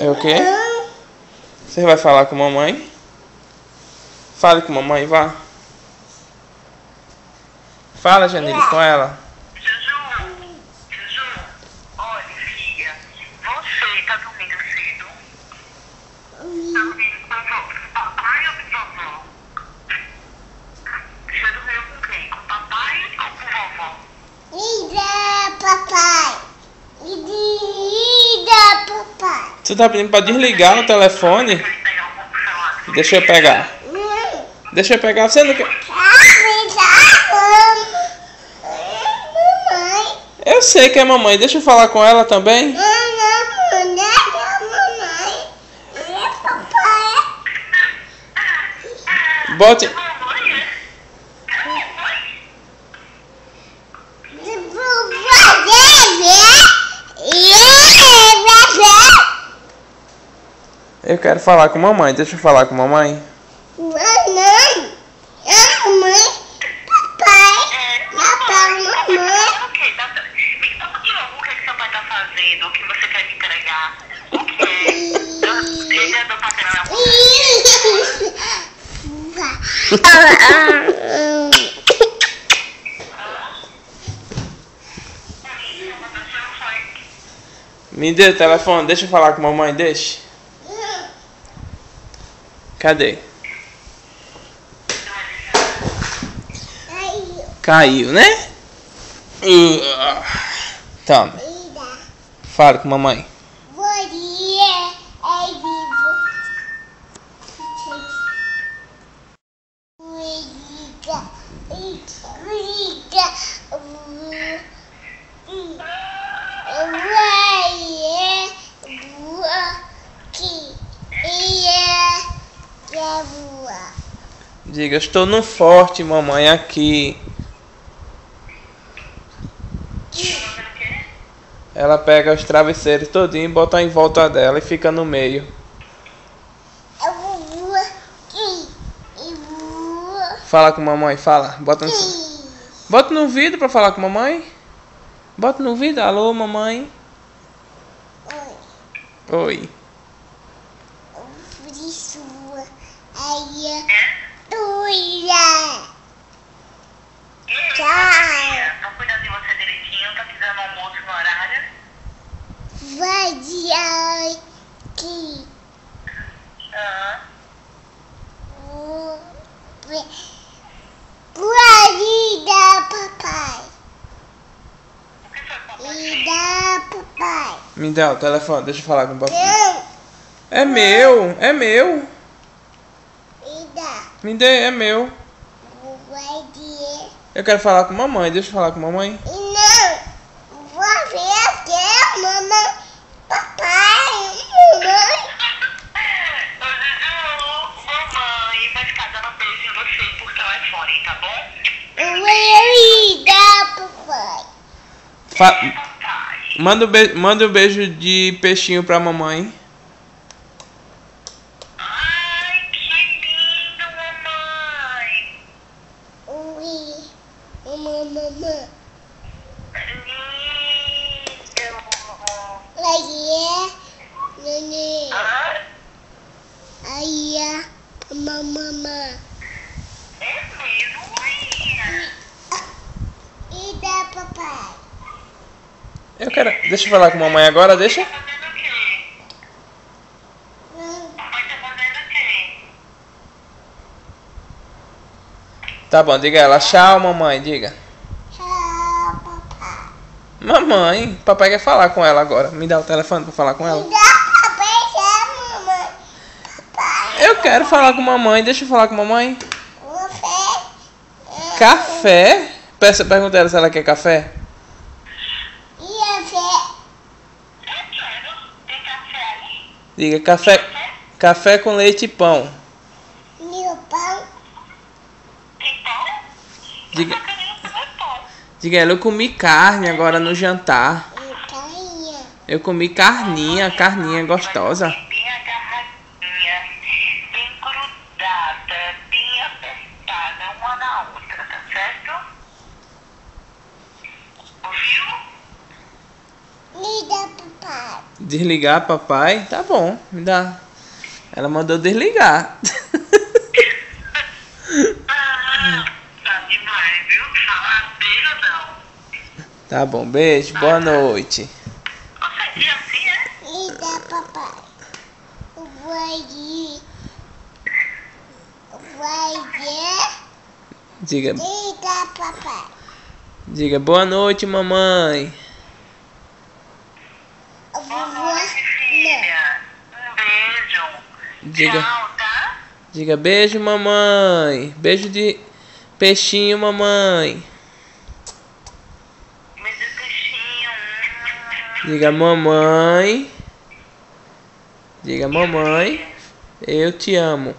É o quê? Você vai falar com a mamãe? Fale com a mamãe, vá. Fala, Janine, com ela. Juju, olha, filha, você tá dormindo cedo? Tá dormindo com papai ou com vovó? Você dormiu com quem? Com papai ou com vovó? Papai. Papai. Você tá pedindo pra desligar o telefone? Deixa eu pegar. Deixa eu pegar. Você não quer... Eu sei que é mamãe. Deixa eu falar com ela também. Bote... Eu quero falar com mamãe. Deixa eu falar com mamãe. Mamãe, papai, mamãe. Ok, tá. Me conta de novo o que seu pai tá fazendo, o que você quer me entregar. O que é? Ele é do papel na Me dê o telefone. Deixa eu falar com mamãe. Deixa. Cadê? Caiu, né? Toma. Fala com mamãe. Diga, eu estou no forte, mamãe, aqui. Ela pega os travesseiros todinho, bota em volta dela e fica no meio. Fala com mamãe, fala. Bota no vidro pra falar com mamãe. Bota no vidro, alô, mamãe. Oi. Tá cuidando de você direitinho, tá fazendo almoço no horário? Vai de aqui. Guarida, papai. O que foi, papai? E dá, papai. Me dá o telefone, deixa eu falar com o papai. Não. É meu, é meu. E dá. Me dê, é meu. Vai de. Eu quero falar com mamãe, deixa eu falar com mamãe. E não. Vou ver aqui, mamãe. Papai, mamãe. Ô, Juju, mamãe vai ficar dando beijo em você por telefone, tá bom? E dá, papai. Papai. Manda um beijo de peixinho pra mamãe. Ai, que lindo, mamãe. Mamãe. Lindo. Aí é. Nenê. Ah, Aí é. Mamãe. é mesmo, mãe. E dá, papai. Eu quero. Deixa eu falar com mamãe agora, deixa. Tá fazendo o quê? Papai tá fazendo o quê? Tá bom, diga ela. Tchau, mamãe, diga. Tchau, papai. Mamãe, papai quer falar com ela agora. Me dá o telefone pra falar com ela. E dá, papai, tchau, mamãe. Papai. Eu quero falar com mamãe, deixa eu falar com mamãe. Você. Café? Pergunta ela se ela quer café. E a fé. Eu quero. Tem café aí? Diga café com leite e pão. Meu pão. Tem pão? Diga, Eu quero comer pão. diga ela, eu comi carne agora no jantar. E carinha. Eu comi carninha gostosa. Bem agarradinha, bem grudada, bem apertada uma na outra, tá certo? Ouviu? Me dá, papai. papai. Desligar, papai? Tá bom, me dá. Ela mandou desligar. Tá demais, viu? Falar beijo não. Tá bom, beijo, boa noite. Você é dia assim, é? Liga, papai. Vai Diga, liga, papai. diga boa noite, mamãe. Boa noite, filha. Um beijo. Diga, Tchau, tá? diga beijo, mamãe. Beijo de peixinho, mamãe. Beijo, peixinho. Diga mamãe. Diga mamãe. Eu te amo.